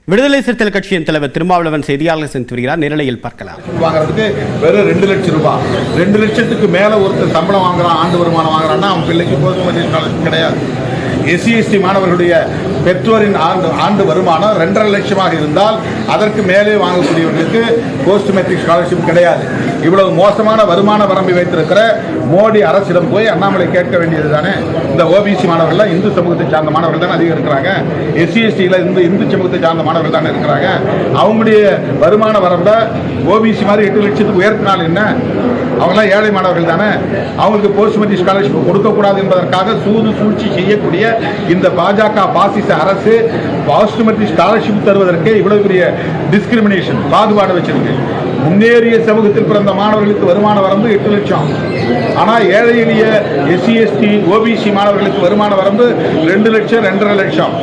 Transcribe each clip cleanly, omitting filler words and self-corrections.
விடுதலை சிறுத்தைகள் கட்சியின் தலைவர் திருமாவளவன் செய்தியாளர் சந்தித்து வருகிறார். நேரலையில் பார்க்கலாம். வாங்குறதுக்கு வெறும் 2 லட்சம் ரூபாய், 2 லட்சத்துக்கு மேல ஒருத்தர் சம்பளம் வாங்குறான், ஆண்டு வருமானம் வாங்குறான்னா அவன் பிள்ளைக்கு போஸ்ட் ஸ்காலர்ஷிப் கிடையாது. எஸ்சி எஸ்டி மாணவர்களுடைய பெற்றோரின் ஆண்டு வருமானம் 2.5 லட்சமாக இருந்தால் அதற்கு மேலே வாங்கக்கூடியவர்களுக்கு போஸ்ட் மெட்ரிக் ஸ்காலர்ஷிப் கிடையாது. இவ்வளவு மோசமான வருமான வரம்பை வைத்திருக்கிற மோடி அரசிடம் போய் அண்ணாமலை கேட்க வேண்டியது தானே. இந்த ஓபிசி மாணவர்கள் இந்து சமூகத்தை சார்ந்த மாணவர்கள் தானே அதிகம் இருக்கிறாங்க. எஸ்சி எஸ்டியில் இந்து சமூகத்தை சார்ந்த மாணவர்கள் தானே இருக்கிறாங்க. அவங்களுடைய வருமான வரம்பை ஓபிசி மாதிரி 8 லட்சத்துக்கு உயர்த்தினால் என்ன? அவங்களாம் ஏழை மாணவர்கள் தானே. அவங்களுக்கு போஸ்ட் மெட்ரிக் ஸ்காலர்ஷிப் கொடுக்கக்கூடாது என்பதற்காக சூழ்ச்சி செய்யக்கூடிய இந்த பாஜக பாசிச அரசு போஸ்ட் மெட்ரிக் ஸ்காலர்ஷிப் தருவதற்கு இவ்வளவு பெரிய டிஸ்கிரிமினேஷன், பாகுபாடு வச்சிருக்கு. முன்னேறிய சமூகத்தில் பிறந்த மாணவர்களுக்கு வருமான வரம்பு 8 லட்சம். ஆனால் ஏழை எளிய எஸ்சி எஸ்டி ஓபிசி மாணவர்களுக்கு வருமான வரம்பு 2 லட்சம், 2.5 லட்சம்.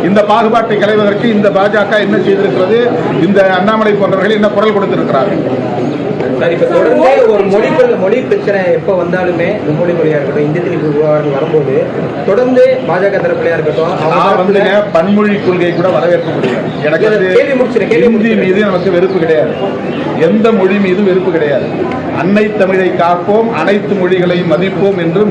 இந்த பாகுபாட்டை களைவதற்கு இந்த பாஜக என்ன செய்திருக்கிறது? இந்த அண்ணாமலை போன்றவர்கள் என்ன குரல் கொடுத்திருக்கிறார்கள்? இப்ப தொடர்ந்து ஒரு மொழி பிரச்சனை எப்ப வந்தாலுமே மும்மொழி மொழியா இருக்கட்டும், இந்தி திணிப்பு விவகாரம் வரும்போது தொடர்ந்து பாஜக தரப்புலையா இருக்கட்டும், பன்மொழி கொள்கை கூட வரவேற்க முடியாது. எனக்கு ஹிந்தி மீது நமக்கு வெறுப்பு கிடையாது, எந்த மொழி மீது வெறுப்பு கிடையாது. அன்னை தமிழை காப்போம், அனைத்து மொழிகளையும் மதிப்போம் என்று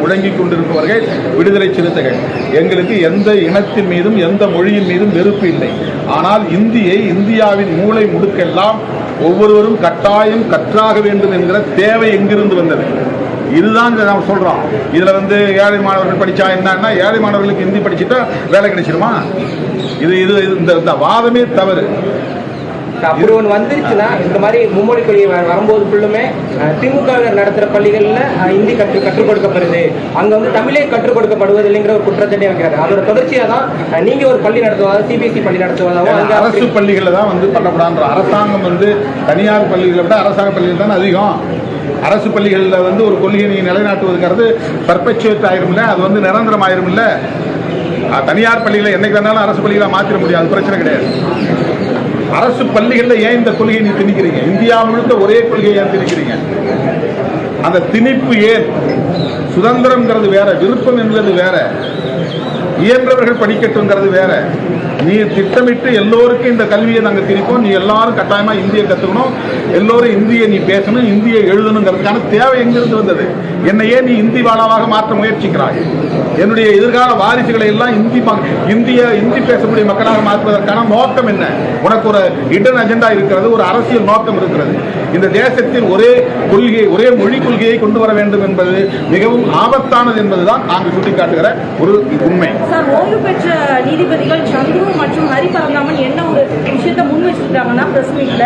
முழங்கிக் கொண்டிருப்பவர்கள் விடுதலை சிறுத்தைகள். எங்களுக்கு எந்த இனத்தின் மீதும் எந்த மொழியின் மீதும் வெறுப்பு இல்லை. ஆனால் இந்தியை இந்தியாவின் மூளை முடுக்கெல்லாம் ஒவ்வொருவரும் கட்டாயம் கற்றாக வேண்டும் என்கிற தேவை எங்கிருந்து வந்தது? இதுதான் நாம் சொல்றோம். இதுல ஏழை மாணவர்கள் படிச்சா என்னன்னா, ஏழை மாணவர்களுக்கு ஹிந்தி படிச்சுட்டா வேலை கிடைச்சிருமா? இந்த வாதமே தவறு. அப்படி ஒன்று வந்துருச்சுன்னா இந்த மாதிரி மும்மொழி கொள்கை வரும்போது ஃபுல்லுமே திமுக நடத்துகிற பள்ளிகளில் ஹிந்தி கற்றுக் கொடுக்கப்படுது, அங்கே தமிழே கற்றுக் கொடுக்கப்படுவதில்லைங்கிற ஒரு குற்றச்சாட்டை வைக்கிறாரு. அதோட தொடர்ச்சியாக தான் நீங்கள் ஒரு பள்ளி நடத்துவதா, சிபிஎஸ்சி பள்ளி நடத்துவதாகவும் அரசு பள்ளிகளில் தான் பண்ணக்கூடாது. அரசாங்கம் தனியார் பள்ளிகளை விட அரசாங்க பள்ளிகள் தான் அதிகம். அரசு பள்ளிகளில் ஒரு கொள்கையை நீங்கள் நிலைநாட்டுவதுங்கிறது பர்பெச்சுவேட் ஆயிரும் இல்லை, அது நிரந்தரம் ஆயிரும் இல்லை. தனியார் பள்ளிகளை என்னைக்கு வேணாலும் அரசு பள்ளிகளை மாற்றிட முடியும், அது பிரச்சனை கிடையாது. அரசு பள்ளிகளில் ஏன் இந்த கொள்கையை நீ திணிக்கிறீங்க? இந்தியா முழுக்க ஒரே கொள்கையை ஏன் திணிக்கிறீங்க? அந்த திணிப்பு ஏன்? சுதந்திரம்ங்கிறது வேற, விருப்பம் என்பது வேற, இயன்றவர்கள் படிக்கட்டுங்கிறது வேற. நீ திட்டமிட்டு எல்லோருக்கும் இந்த கல்வியை நாங்கள் திணிப்போம், நீ எல்லாரும் கட்டாயமா இந்தியை கற்றுக்கணும், எல்லோரும் இந்தியை நீ பேசணும், இந்தியை எழுதணுங்கிறதுக்கான தேவை எங்கிருந்து வந்தது? என்னையே நீ இந்தி வாழாவாக மாற்ற முயற்சிக்கிறாய். என்னுடைய எதிர்கால வாரிசுகளை எல்லாம் இந்தி பேசக்கூடிய மக்களாக மாற்றுவதற்கான நோக்கம் என்ன? உனக்கு ஒரு இடன் அஜெண்டா இருக்கிறது, ஒரு அரசியல் நோக்கம் இருக்கிறது. இந்த தேசத்தில் ஒரே கொள்கை, ஒரே மொழி கொள்கையை கொண்டு வர வேண்டும் என்பது மிகவும் ஆபத்தானது என்பதுதான் நாங்கள் சுட்டிக்காட்டுகிற ஒரு உண்மை. ஓய்வு பெற்ற நீதிபதிகள் சந்துரு மற்றும் ஹரிபரந்தாமன் என்ன ஒரு விஷயத்தை முன் வச்சிருக்காங்கன்னா, பிரஸ் மீட்ல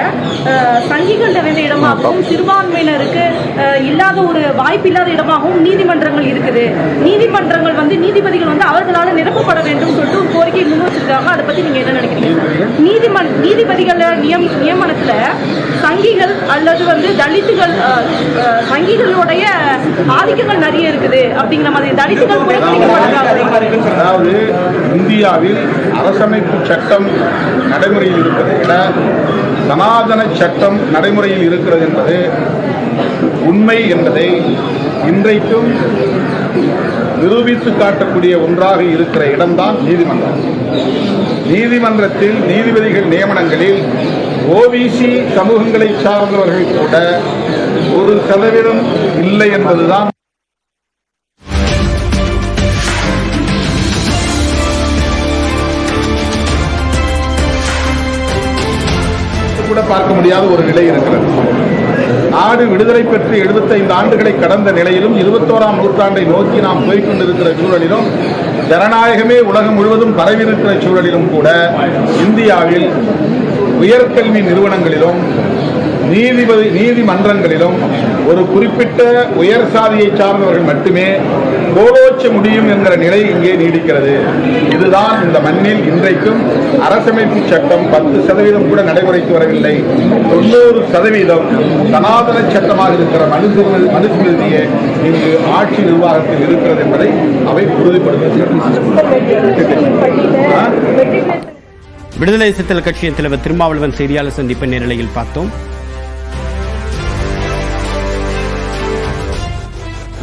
சங்கிகள் நிறைந்த இடமாகவும் சிறுபான்மையினருக்கு இல்லாத ஒரு வாய்ப்பு இல்லாத இடமாகவும் நீதிமன்றங்கள் இருக்குது. நீதிமன்றங்கள் நீதிபதிகள் அவர்களால் நிரப்பப்பட வேண்டும் சொல்லிட்டு ஒரு கோரிக்கை முன் வச்சிருக்காங்க. அதை பத்தி நீங்க என்ன நினைக்கிறீங்க? நீதிபதிகள் நியமனத்துல சங்கிகள் அல்லது தலித்துகள், சங்கிகளுடைய ஆதிக்கங்கள் நிறைய இருக்குது அப்படிங்கிற மாதிரி தலித்துகள் புறக்கணிக்கப்படுறாங்க. அதாவது இந்தியாவில் அரசமைப்பு சட்டம் நடைமுறையில் இருப்பதை விட சனாதன சட்டம் நடைமுறையில் இருக்கிறது என்பது உண்மை என்பதை இன்றைக்கும் நிரூபித்து காட்டக்கூடிய ஒன்றாக இருக்கிற இடம்தான் நீதிமன்றம். நீதிமன்றத்தில் நீதிபதிகள் நியமனங்களில் ஓபிசி சமூகங்களை சார்ந்தவர்கள் கூட 1% இல்லை என்பதுதான் கூட பார்க்க முடியாத ஒரு நிலை இருக்கிறது. நாடு விடுதலை பெற்று 75 ஆண்டுகளை கடந்த நிலையிலும் 21ஆம் நூற்றாண்டை நோக்கி நாம் போய்கொண்டிருக்கிற சூழலிலும், ஜனநாயகமே உலகம் முழுவதும் பரவியிருக்கிற சூழலிலும் கூட இந்தியாவில் உயர்கல்வி நிறுவனங்களிலும் நீதிமன்றங்களிலும் ஒரு குறிப்பிட்ட உயர் சாதியை சார்ந்தவர்கள் மட்டுமே கோலோச்ச முடியும் என்கிற நிலை இங்கே நீடிக்கிறது. இதுதான் இந்த மண்ணில் இன்றைக்கும் அரசமைப்பு சட்டம் 10% கூட நடைமுறைக்கு வரவில்லை. 90% சனாதன சட்டமாக இருக்கிற மனுஸ்மிருதியே இங்கு ஆட்சி நிர்வாகத்தில் இருக்கிறது என்பதை அவை உறுதிப்படுத்துகிறது. விடுதலை சிறுத்தைகள் கட்சியின் தலைவர் திருமாவளவன் செய்தியாளர் சந்திப்பு நேரலையில் பார்த்தோம்.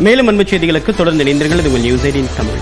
மேலும் அன்பு செய்திகளுக்கு தொடர்ந்து இணைந்திருங்கள். இது உங்கள் நியூஸ் 18 தமிழ்.